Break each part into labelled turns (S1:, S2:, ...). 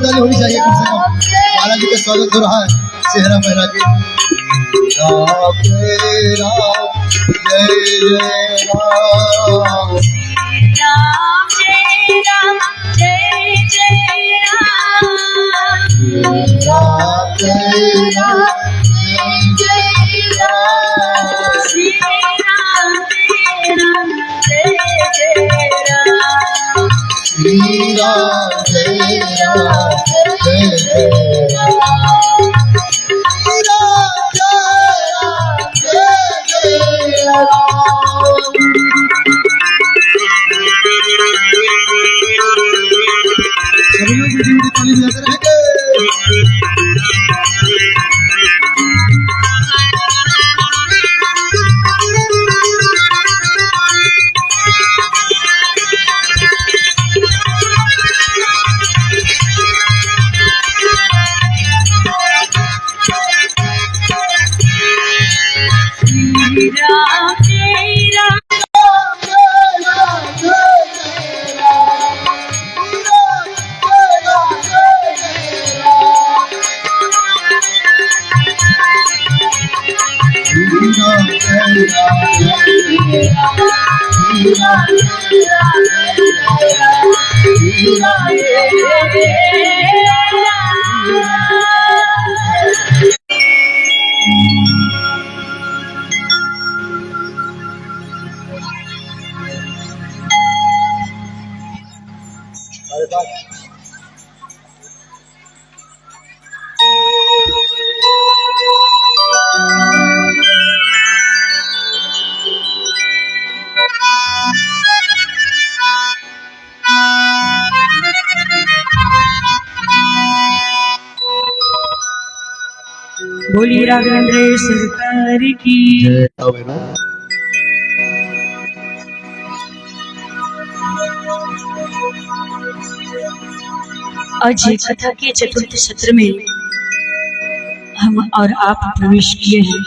S1: ताली होनी चाहिए कम से कम। बालाजी का स्वागत हो रहा है सेहरा पहना के। राम जय राम जय जय राम,
S2: राम जय राम जय जय राम,
S1: राम जय राम जय राम,
S2: श्री राम जय राम जय जय राम,
S1: श्री राम जय राम जय जय राम, श्री राम जय जय राम। सभी लोग विजय की ताली बजाते रहेंगे।
S2: राम जय राम बोली राघवेंद्र सरकार की
S1: जय।
S2: आज ये कथा के चतुर्थ सत्र में हम और आप प्रवेश किए हैं।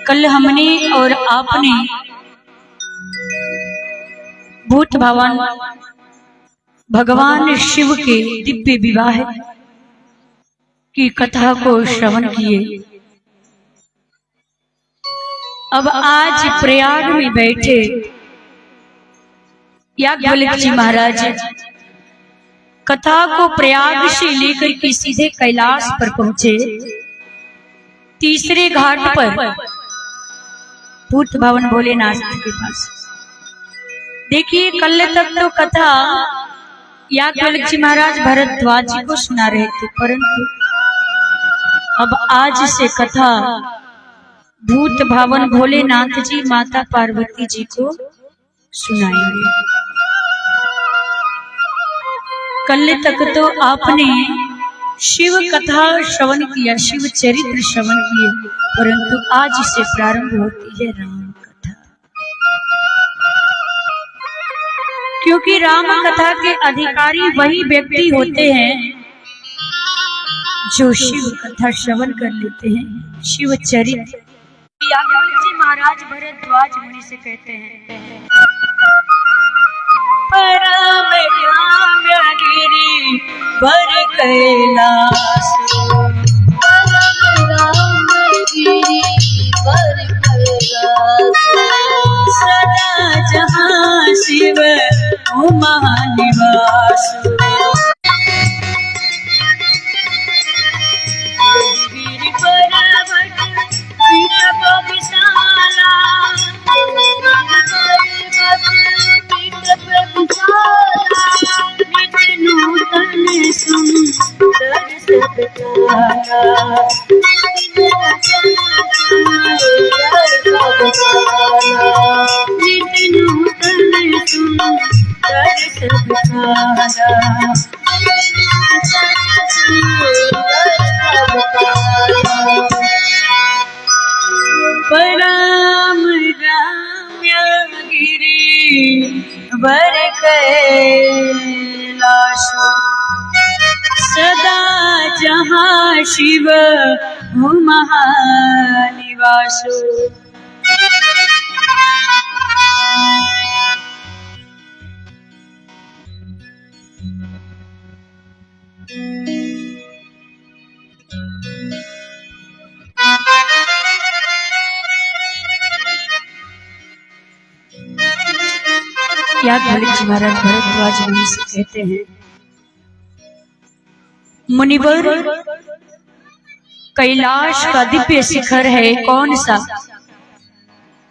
S2: कल हमने और आपने भूत भवन भगवान शिव के दिव्य विवाह की कथा को श्रवण किए। अब आज प्रयाग में बैठे याज्ञवल्क्य जी महाराज कथा को प्रयाग से लेकर के सीधे कैलाश पर पहुंचे। तीसरे घाट पर भूत भवन भोलेनाथ के पास। देखिए कल तक तो कथा याज्ञवल्क्य जी महाराज भरद्वाज जी को सुना रहे थे, परंतु अब आज से कथा भूत भवन भोलेनाथ जी माता पार्वती जी को सुनाएंगे। कल तक तो आपने शिव कथा श्रवण किया, शिव चरित्र श्रवण किए, परंतु आज से प्रारंभ होती है राम कथा। क्योंकि राम कथा के अधिकारी वही व्यक्ति होते हैं जो शिव कथा श्रवण कर लेते हैं, शिव चरित्र। याज्ञवल्क्य जी महाराज भरद्वाज मुनि से कहते हैं परम रामगिरी वर कैलाश, सदा जहाँ शिव महानिवास। गिरि पर्वत पीठ विशाला, नूतन सुंदर सबकारा, नूतन सुंदर सबकारा। परम राम्यगिरि वर कैलाश, सदा जहाँ शिव महानिवास। याद जी महाराज भरद्वाज मुनि से कहते हैं, मुनिवर कैलाश का दिव्य शिखर है कौन सा,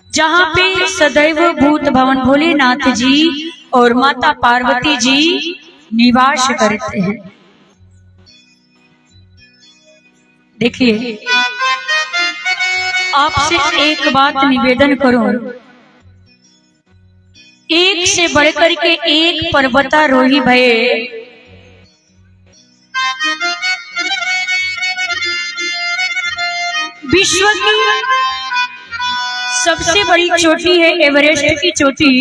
S2: जहाँ पे सदैव भूत भवन भोलेनाथ जी और माता पार्वती जी निवास करते हैं। देखिए, आपसे एक बात निवेदन करूं, एक से बढ़कर के एक पर्वतारोही भये विश्व की सबसे बड़ी चोटी है एवरेस्ट की चोटी।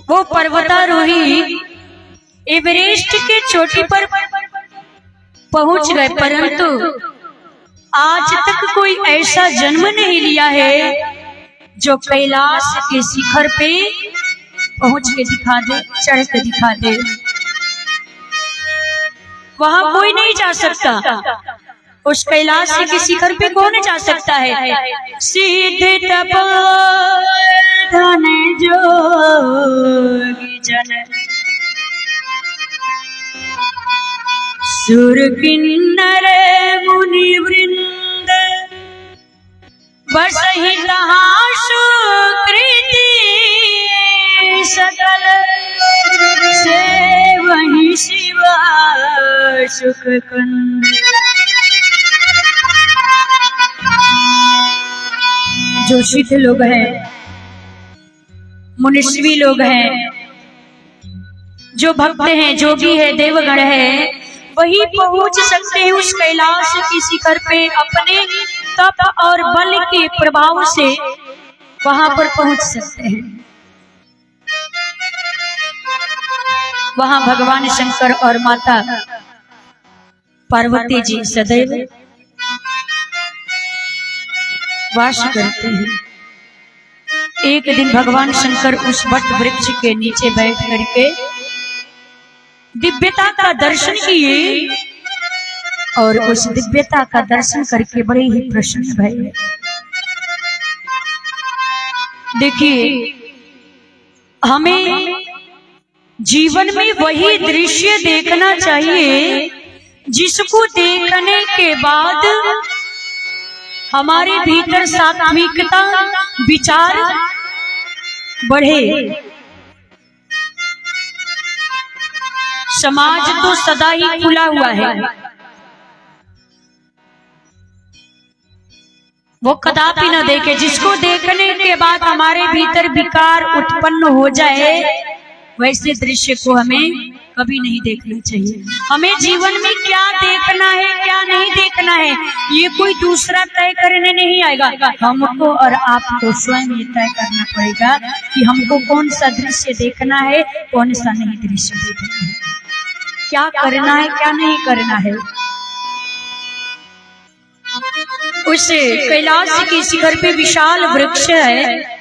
S2: वो पर्वतारोही एवरेस्ट के चोटी पर पहुंच गए, परंतु आज तक कोई ऐसा जन्म नहीं लिया है जो कैलाश के शिखर पे पहुंच के दिखा दे, चढ़ के दिखा दे। वहां कोई नहीं जा सकता, उस कैलाश के शिखर पे कौन जा सकता है। सीधे तपोधन जोगी जन सुर किन्नर मुनि वृंद बसहि तहाँ सुकृति सकल से वही शिवा सुख कंद। जो सिद्ध लोग हैं, मुनिश्वी लोग हैं, जो भक्त हैं, जोगी है, देवगण है, वही पहुंच सकते हैं उस कैलाश की शिखर पे। अपने तप और बल के प्रभाव से वहां पर पहुंच सकते हैं। वहां भगवान शंकर और माता पार्वती जी सदैव वास करते हैं। एक दिन भगवान शंकर उस वट वृक्ष के नीचे बैठ करके दिव्यता का दर्शन किए और उस दिव्यता का दर्शन करके बड़े ही प्रसन्न भये। देखिए, हमें जीवन में वही दृश्य देखना चाहिए जिसको देखने के बाद हमारे भीतर सात्विकता विचार बढ़े। समाज तो सदा ही खुला हुआ है, वो कदापि न देखे। जिसको देखने के बाद हमारे भीतर विकार उत्पन्न हो जाए, वैसे दृश्य को हमें कभी नहीं देखना चाहिए। हमें जीवन में क्या देखना है, क्या नहीं देखना है, ये कोई दूसरा तय करने नहीं आएगा। हमको और आपको स्वयं ये तय करना पड़ेगा कि हमको कौन सा दृश्य देखना है, कौन सा नहीं दृश्य देखना है, क्या करना है, क्या नहीं करना है। उस कैलाश के शिखर पे विशाल वृक्ष है।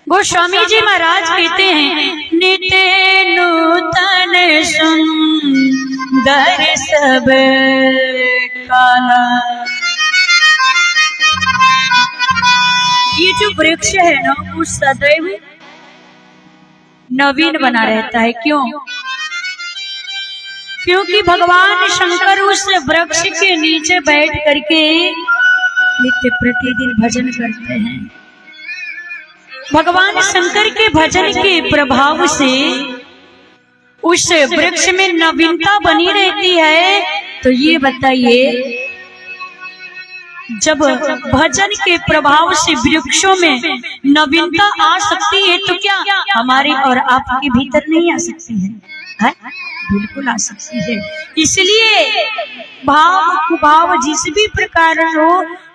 S2: गोस्वामी जी महाराज कहते हैं, नित्य नूतन सुंदर सब काला। ये जो वृक्ष है ना, वो सदैव नवीन बना रहता है। क्यों? क्योंकि भगवान शंकर उस वृक्ष के नीचे बैठ करके नित्य प्रतिदिन भजन करते हैं। भगवान शंकर के भजन के प्रभाव से उस वृक्ष में नवीनता बनी रहती है। तो ये बताइए, जब भजन के प्रभाव से वृक्षों में नवीनता आ सकती है, तो क्या हमारे और आपके भीतर नहीं आ सकती है? बिल्कुल आ सकती है। इसलिए भाव कुभाव जिस भी प्रकार हो,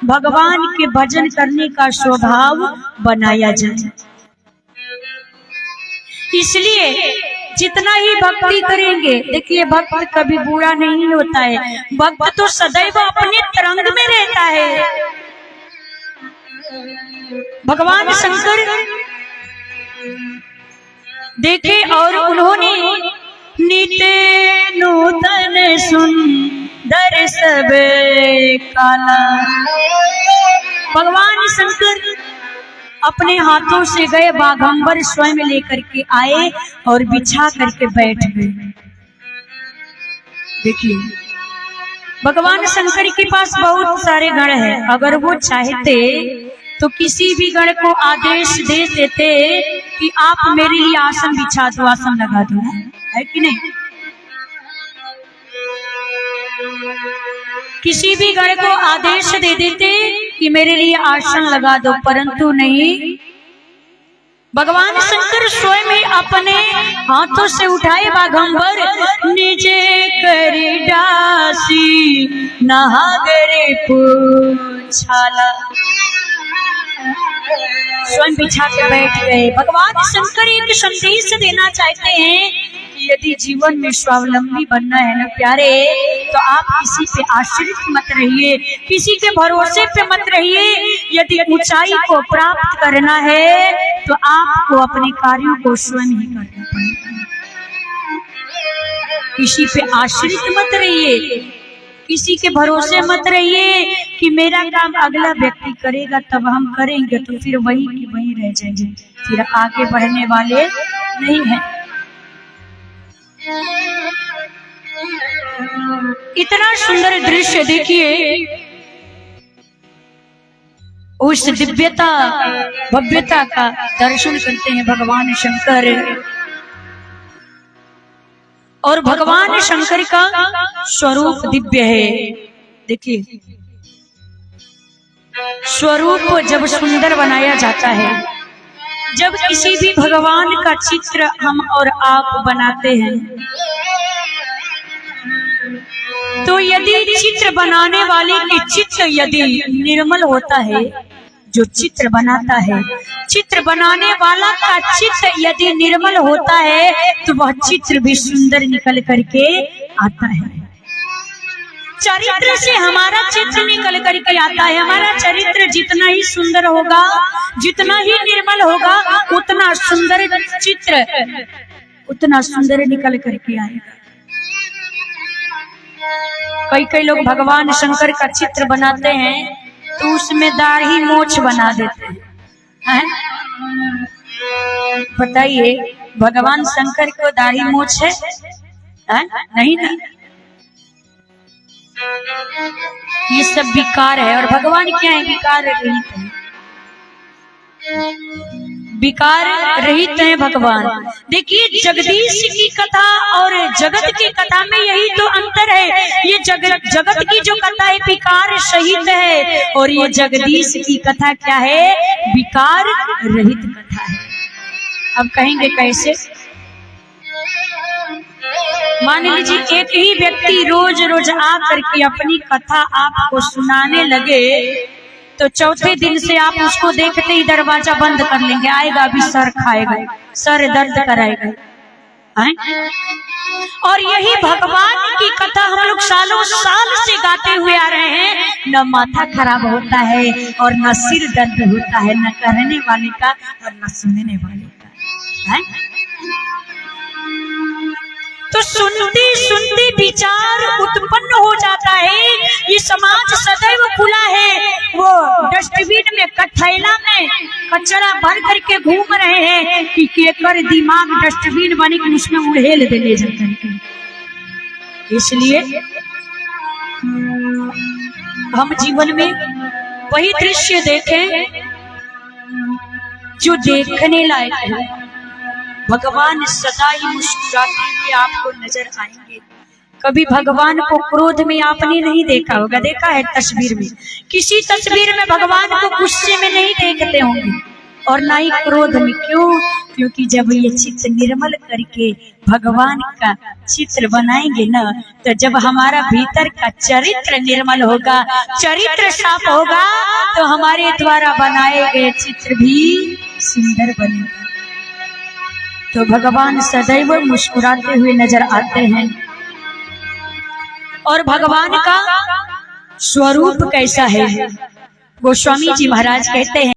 S2: भगवान के भजन करने का स्वभाव बनाया जाए। इसलिए जितना ही भक्ति करेंगे, देखिए भक्त कभी बुरा नहीं होता है। भक्त तो सदैव अपने तरंग में रहता है। भगवान शंकर देखे और उन्होंने नित्य नूतन सुंदर सब काला। भगवान शंकर अपने हाथों से गए बाघंबर स्वयं लेकर के आए और बिछा करके बैठ गए। देखिए भगवान शंकर के पास बहुत सारे गण हैं, अगर वो चाहते तो किसी भी गण को आदेश दे देते कि आप मेरे लिए आसन बिछा दो, आसन लगा दो, है कि नहीं? किसी भी गण को आदेश दे देते कि मेरे लिए आसन लगा दो, परंतु नहीं, भगवान शंकर स्वयं ही अपने हाथों से उठाए बाघंबर, निजे कर डासी नहागरे पूछाला, स्वयं बिछा के बैठ गए। भगवान शंकर एक संदेश देना चाहते हैं कि यदि जीवन में स्वावलंबी बनना है ना प्यारे, तो आप किसी पे आश्रित मत रहिए, किसी के भरोसे पे मत रहिए। यदि ऊंचाई को प्राप्त करना है तो आपको अपने कार्यों को स्वयं ही करना पड़ेगा। किसी पे आश्रित मत रहिए, किसी के भरोसे मत रहिए कि मेरा काम अगला व्यक्ति करेगा तब हम करेंगे, तो फिर वही की वही रह जाएंगे, फिर आगे बढ़ने वाले नहीं है। इतना सुंदर दृश्य देखिए, उस दिव्यता भव्यता का दर्शन करते हैं भगवान शंकर। और भगवान शंकर का स्वरूप दिव्य है। देखिए स्वरूप जब सुंदर बनाया जाता है, जब किसी भी भगवान का चित्र हम और आप बनाते हैं, तो यदि चित्र बनाने वाले के चित्र यदि निर्मल होता है, जो चित्र बनाता है, चित्र बनाने वाला का चित्र यदि निर्मल होता है तो वह चित्र भी सुंदर निकल करके आता है। चरित्र से हमारा चित्र निकल करके आता है। हमारा चरित्र जितना ही सुंदर होगा, जितना ही निर्मल होगा, उतना सुंदर चित्र, उतना सुंदर निकल करके आएगा। कई लोग भगवान शंकर का चित्र बनाते हैं तो उसमें दाढ़ी मोछ बना देते हैं। बताइए भगवान शंकर को दाढ़ी मोछ है? नहीं ना, ये सब विकार है। और भगवान क्या है? विकार रहित है, विकार रहित है भगवान। देखिए जगदीश की कथा और जगत की कथा में यही तो अंतर है। ये जगत की जो कथा है विकार सहित है, और ये जगदीश की कथा क्या है? विकार रहित कथा है। अब कहेंगे कैसे? मान लीजिए एक ही व्यक्ति रोज रोज आ करके अपनी कथा आपको सुनाने लगे, तो चौथे दिन से आप उसको देखते ही दरवाजा बंद कर लेंगे। आएगा अभी सर खाएगा, सर दर्द कराएगा। और यही भगवान की कथा हम लोग सालों साल से गाते हुए आ रहे हैं, न माथा खराब होता है और न सिर दर्द होता है, न कहने वाले का और न सुनने वाले का है। तो सुनते सुनते विचार उत्पन्न हो जाता है। ये समाज सदैव खुला है, वो डस्टबिन में कठैला में कचरा भर करके घूम रहे हैं कि केकर दिमाग डस्टबिन बने कि उसमें उड़ेल दे ले जा करके। इसलिए हम जीवन में वही दृश्य देखें जो देखने लायक है। भगवान सदा ही मुस्कुराते हुए आपको नजर आएंगे। कभी भगवान को क्रोध में आपने नहीं देखा होगा, देखा है तस्वीर में? किसी तस्वीर में भगवान को गुस्से में नहीं देखते होंगे और ना ही क्रोध में। क्यों? क्योंकि जब ये चित्र निर्मल करके भगवान का चित्र बनाएंगे ना, तो जब हमारा भीतर का चरित्र निर्मल होगा, चरित्र साफ होगा, तो हमारे द्वारा बनाए गए चित्र भी सुंदर बनेगा। तो भगवान सदैव मुस्कुराते हुए नजर आते हैं। और भगवान का स्वरूप कैसा है? गोस्वामी जी महाराज कहते हैं,